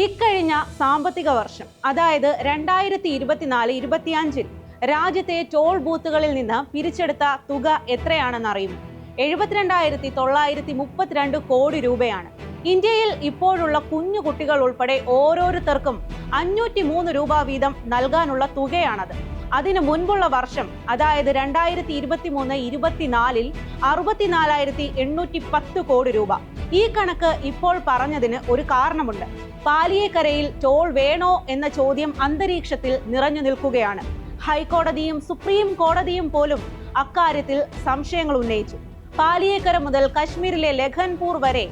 ഇക്കഴിഞ്ഞ സാമ്പത്തിക വർഷം, അതായത് 2024-25 രാജ്യത്തെ ടോൾ ബൂത്തുകളിൽ നിന്ന് പിരിച്ചെടുത്ത തുക എത്രയാണെന്ന് അറിയുമോ? 72,932 കോടി രൂപയാണ്. ഇന്ത്യയിൽ ഇപ്പോഴുള്ള കുഞ്ഞു കുട്ടികൾ ഉൾപ്പെടെ ഓരോരുത്തർക്കും 503 രൂപ വീതം നൽകാനുള്ള തുകയാണത്. അതിനു മുൻപുള്ള വർഷം, അതായത് 2023-24 64,810 കോടി രൂപ. ഈ കണക്ക് ഇപ്പോൾ പറഞ്ഞതിന് ഒരു കാരണമുണ്ട്. പാലിയേക്കരയിൽ ടോൾ വേണോ എന്ന ചോദ്യം അന്തരീക്ഷത്തിൽ നിറഞ്ഞു നിൽക്കുകയാണ്. ഹൈക്കോടതിയും സുപ്രീം കോടതിയും പോലും അക്കാര്യത്തിൽ സംശയങ്ങൾ ഉന്നയിച്ചു. പാലിയേക്കര മുതൽ കശ്മീരിലെ ലഖൻപൂർ വരെ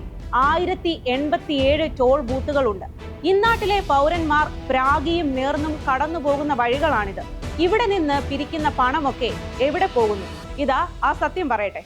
1087 ടോൾ ബൂത്തുകളുണ്ട്. ഇന്നാട്ടിലെ പൗരന്മാർ പ്രാഗിയും നേർന്നും കടന്നു പോകുന്ന വഴികളാണിത്. ഇവിടെ നിന്ന് പിരിക്കുന്ന പണമൊക്കെ എവിടെ പോകുന്നു? ഇതാ ആ സത്യം പറയട്ടെ.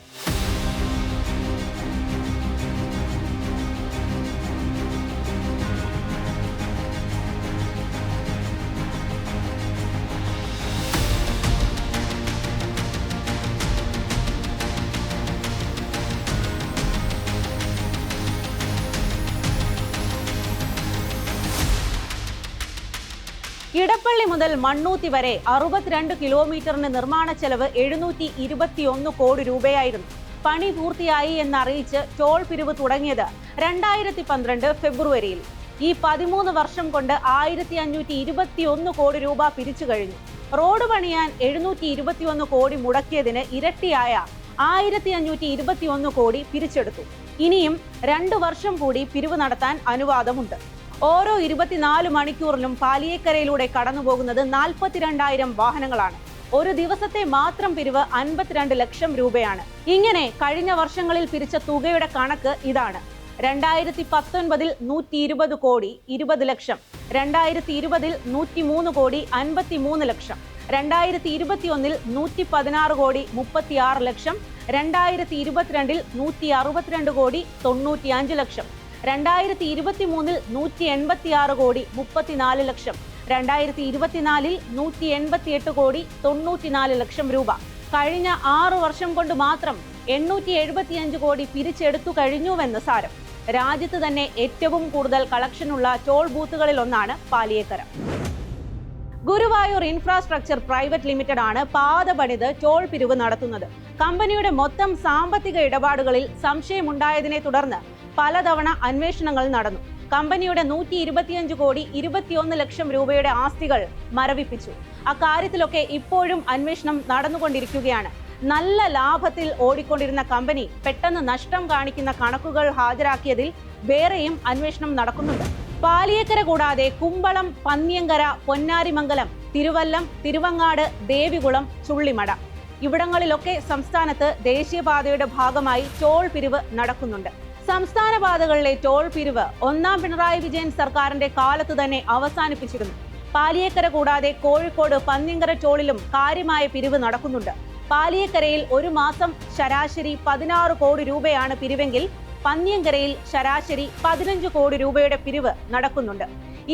ഇടപ്പള്ളി മുതൽ മണ്ണൂത്തി വരെ 62 കിലോമീറ്ററിന് നിർമ്മാണ ചെലവ് 721 കോടി രൂപയായിരുന്നു. പണി പൂർത്തിയായി എന്നറിയിച്ച് ടോൾ പിരിവ് തുടങ്ങിയത് 2012 ഫെബ്രുവരിയിൽ. ഈ 13 വർഷം കൊണ്ട് 1521 കോടി രൂപ പിരിച്ചു കഴിഞ്ഞു. റോഡ് പണിയാൻ 721 കോടി മുടക്കിയതിന് ഇരട്ടിയായ 1521 കോടി പിരിച്ചെടുത്തു. ഇനിയും 2 വർഷം കൂടി പിരിവ് നടത്താൻ അനുവാദമുണ്ട്. ഓരോ 24 മണിക്കൂറിലും പാലിയേക്കരയിലൂടെ കടന്നുപോകുന്നത് 42,000 വാഹനങ്ങളാണ്. ഒരു ദിവസത്തെ മാത്രം പിരിവ് 52 ലക്ഷം രൂപയാണ്. ഇങ്ങനെ കഴിഞ്ഞ വർഷങ്ങളിൽ പിരിച്ച തുകയുടെ കണക്ക് ഇതാണ്. 2019 120 കോടി 20 ലക്ഷം, 2020 103 കോടി 53 ലക്ഷം, 2021 116 കോടി 36 ലക്ഷം, 2022 162 കോടി 95 ലക്ഷം, 2023 186 കോടി 34 ലക്ഷം, 2024 188 കോടി 94 ലക്ഷം രൂപ. കഴിഞ്ഞ 6 വർഷം കൊണ്ട് മാത്രം 875 കോടി പിരിച്ചെടുത്തു കഴിഞ്ഞുവെന്ന് സാരം. രാജ്യത്ത് തന്നെ ഏറ്റവും കൂടുതൽ കളക്ഷനുള്ള ടോൾ ബൂത്തുകളിൽ ഒന്നാണ് Paliyekkara. Guruvayur infrastructure private limited ആണ് പാത പണിത് ടോൾ പിരിവ് നടത്തുന്നത്. കമ്പനിയുടെ മൊത്തം സാമ്പത്തിക ഇടപാടുകളിൽ സംശയമുണ്ടായതിനെ തുടർന്ന് പലതവണ അന്വേഷണങ്ങൾ നടന്നു. കമ്പനിയുടെ 125 കോടി 21 ലക്ഷം രൂപയുടെ ആസ്തികൾ മരവിപ്പിച്ചു. അക്കാര്യത്തിലൊക്കെ ഇപ്പോഴും അന്വേഷണം നടന്നുകൊണ്ടിരിക്കുകയാണ്. നല്ല ലാഭത്തിൽ ഓടിക്കൊണ്ടിരുന്ന കമ്പനി പെട്ടെന്ന് നഷ്ടം കാണിക്കുന്ന കണക്കുകൾ ഹാജരാക്കിയതിൽ വേറെയും അന്വേഷണം നടക്കുന്നുണ്ട്. പാലിയേക്കര കൂടാതെ കുമ്പളം, പന്ന്യങ്കര, പൊന്നാരിമംഗലം, തിരുവല്ലം, തിരുവങ്ങാട്, ദേവികുളം, ചുള്ളിമട ഇവിടങ്ങളിലൊക്കെ സംസ്ഥാനത്ത് ദേശീയപാതയുടെ ഭാഗമായി ടോൾ പിരിവ് നടക്കുന്നുണ്ട്. സംസ്ഥാന പാതകളിലെ ടോൾ പിരിവ് 1ാം പിണറായി വിജയൻ സർക്കാരിന്റെ കാലത്ത് തന്നെ അവസാനിപ്പിച്ചിരുന്നു. പാലിയേക്കര കൂടാതെ കോഴിക്കോട് പന്ന്യങ്കര ടോളിലും കാര്യമായ പിരിവ് നടക്കുന്നുണ്ട്. പാലിയേക്കരയിൽ ഒരു മാസം ശരാശരി 16 കോടി രൂപയാണ് പിരിവെങ്കിൽ പന്ന്യങ്കരയിൽ ശരാശരി 15 കോടി രൂപയുടെ പിരിവ് നടക്കുന്നുണ്ട്.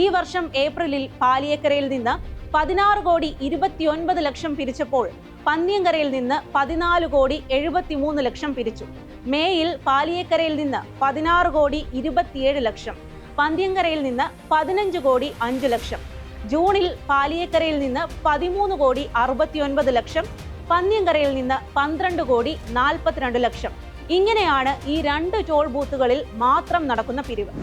ഈ വർഷം ഏപ്രിലിൽ പാലിയേക്കരയിൽ നിന്ന് 16 കോടി 29 ലക്ഷം പിരിച്ചപ്പോൾ പന്ന്യങ്കരയിൽ നിന്ന് 14 കോടി 73 ലക്ഷം പിരിച്ചു. മേയിൽ പാലിയേക്കരയിൽ നിന്ന് 16 കോടി 27 ലക്ഷം, പന്ന്യങ്കരയിൽ നിന്ന് 15 കോടി 5 ലക്ഷം. ജൂണിൽ പാലിയേക്കരയിൽ നിന്ന് 13 കോടി 69 ലക്ഷം, പന്ന്യങ്കരയിൽ നിന്ന് 12 കോടി 42 ലക്ഷം. ഇങ്ങനെയാണ് ഈ 2 ടോൾ ബൂത്തുകളിൽ മാത്രം നടക്കുന്ന പിരിവ്.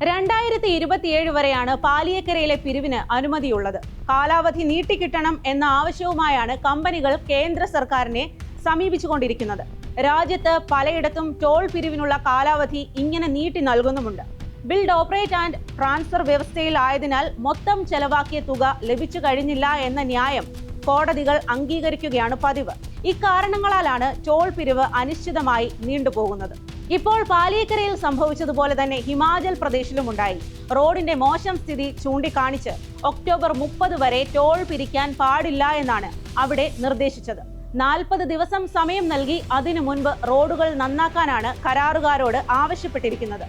2027 വരെയാണ് പാലിയേക്കരയിലെ പിരിവിന് അനുമതിയുള്ളത്. കാലാവധി നീട്ടിക്കിട്ടണം എന്ന ആവശ്യവുമായാണ് കമ്പനികൾ കേന്ദ്ര സർക്കാരിനെ സമീപിച്ചുകൊണ്ടിരിക്കുന്നത്. രാജ്യത്ത് പലയിടത്തും ടോൾ പിരിവിനുള്ള കാലാവധി ഇങ്ങനെ നീട്ടി നൽകുന്നുമുണ്ട്. ബിൽഡ് ഓപ്പറേറ്റ് ആൻഡ് ട്രാൻസ്ഫർ വ്യവസ്ഥയിലായതിനാൽ മൊത്തം ചെലവാക്കിയ തുക ലഭിച്ചു കഴിഞ്ഞില്ല എന്ന ന്യായം കോടതികൾ അംഗീകരിക്കുകയാണ് പതിവ്. ഇക്കാരണങ്ങളാലാണ് ടോൾ പിരിവ് അനിശ്ചിതമായി നീണ്ടുപോകുന്നത്. ഇപ്പോൾ പാലിയേക്കരയിൽ സംഭവിച്ചതുപോലെ തന്നെ ഹിമാചൽ പ്രദേശിലുമുണ്ടായി. റോഡിന്റെ മോശം സ്ഥിതി ചൂണ്ടിക്കാണിച്ച് ഒക്ടോബർ 30 വരെ ടോൾ പിരിക്കാൻ പാടില്ല എന്നാണ് അവിടെ നിർദ്ദേശിച്ചത്. 40 ദിവസം സമയം നൽകി അതിനു മുൻപ് റോഡുകൾ നന്നാക്കാനാണ് കരാറുകാരോട് ആവശ്യപ്പെട്ടിരിക്കുന്നത്.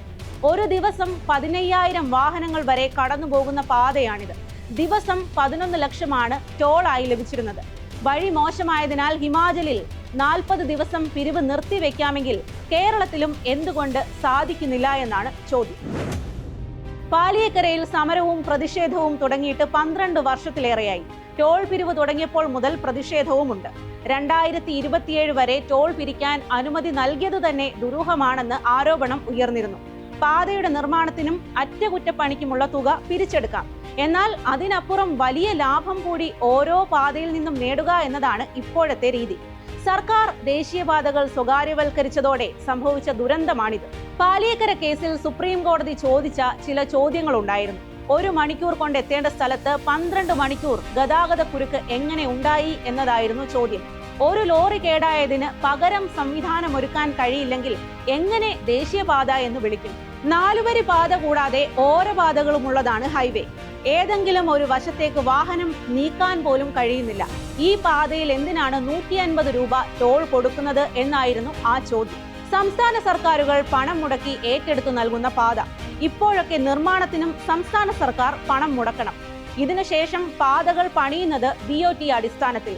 ഒരു ദിവസം 15,000 വാഹനങ്ങൾ വരെ കടന്നുപോകുന്ന പാതയാണിത്. ദിവസം 11 ലക്ഷമാണ് ടോളായി ലഭിച്ചിരുന്നത്. വഴി മോശമായതിനാൽ ഹിമാചലിൽ 40 ദിവസം പിരിവ് നിർത്തിവെക്കാമെങ്കിൽ കേരളത്തിലും എന്തുകൊണ്ട് സാധിക്കുന്നില്ല എന്നാണ് ചോദ്യം. പാലിയേക്കരയിൽ സമരവും പ്രതിഷേധവും തുടങ്ങിയിട്ട് 12 വർഷത്തിലേറെയായി. ടോൾ പിരിവ് തുടങ്ങിയപ്പോൾ മുതൽ പ്രതിഷേധവുമുണ്ട്. 2027 വരെ ടോൾ പിരിക്കാൻ അനുമതി നൽകിയത് തന്നെ ദുരൂഹമാണെന്ന് ആരോപണം ഉയർന്നിരുന്നു. പാതയുടെ നിർമ്മാണത്തിനും അറ്റകുറ്റപ്പണിക്കുമുള്ള തുക പിരിച്ചെടുക്കാം, എന്നാൽ അതിനപ്പുറം വലിയ ലാഭം കൂടി ഓരോ പാതയിൽ നിന്നും നേടുക എന്നതാണ് ഇപ്പോഴത്തെ രീതി. സർക്കാർ ദേശീയപാതകൾ സ്വകാര്യവൽക്കരിച്ചതോടെ സംഭവിച്ച ദുരന്തമാണിത്. പാലിയേക്കര കേസിൽ സുപ്രീം കോടതി ചോദിച്ച ചില ചോദ്യങ്ങളുണ്ടായിരുന്നു. 1 മണിക്കൂർ കൊണ്ട് എത്തേണ്ട സ്ഥലത്ത് 12 മണിക്കൂർ ഗതാഗത കുരുക്ക് എങ്ങനെ ഉണ്ടായി എന്നതായിരുന്നു ചോദ്യം. ഒരു ലോറി കേടായതിന് പകരം സംവിധാനമൊരുക്കാൻ കഴിയില്ലെങ്കിൽ എങ്ങനെ ദേശീയപാത എന്ന് വിളിക്കും? 4 വരി പാത കൂടാതെ ഓരോ പാതകളുമുള്ളതാണ് ഹൈവേ. ഏതെങ്കിലും ഒരു വശത്തേക്ക് വാഹനം നീക്കാൻ പോലും കഴിയുന്നില്ല. ഈ പാതയിൽ എന്തിനാണ് 150 രൂപ ടോൾ കൊടുക്കുന്നത് എന്നായിരുന്നു ആ ചോദ്യം. സംസ്ഥാന സർക്കാരുകൾ പണം മുടക്കി ഏറ്റെടുത്തു നൽകുന്ന പാത. ഇപ്പോഴൊക്കെ നിർമ്മാണത്തിനും സംസ്ഥാന സർക്കാർ പണം മുടക്കണം. ഇതിനുശേഷം പാതകൾ പണിയുന്നത് BOT അടിസ്ഥാനത്തിൽ.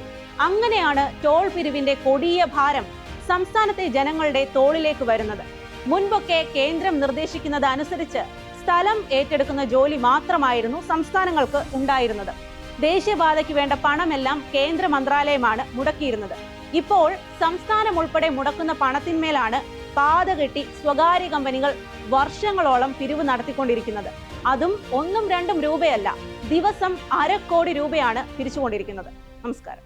അങ്ങനെയാണ് ടോൾ പിരിവിന്റെ കൊടിയ ഭാരം സംസ്ഥാനത്തെ ജനങ്ങളുടെ തോളിലേക്ക് വരുന്നത്. മുൻപൊക്കെ കേന്ദ്രം നിർദ്ദേശിക്കുന്നത് അനുസരിച്ച് സ്ഥലം ഏറ്റെടുക്കുന്ന ജോലി മാത്രമായിരുന്നു സംസ്ഥാനങ്ങൾക്ക് ഉണ്ടായിരുന്നത്. ദേശീയപാതയ്ക്ക് വേണ്ട പണമെല്ലാം കേന്ദ്ര മന്ത്രാലയമാണ് മുടക്കിയിരുന്നത്. ഇപ്പോൾ സംസ്ഥാനം ഉൾപ്പെടെ മുടക്കുന്ന പണത്തിന്മേലാണ് പാത കെട്ടി സ്വകാര്യ കമ്പനികൾ വർഷങ്ങളോളം പിരിവ് നടത്തിക്കൊണ്ടിരിക്കുന്നത്. അതും 1ഉം 2ഉം രൂപയല്ല, ദിവസം 1/2 കോടി രൂപയാണ് പിരിച്ചുകൊണ്ടിരിക്കുന്നത്. നമസ്കാരം.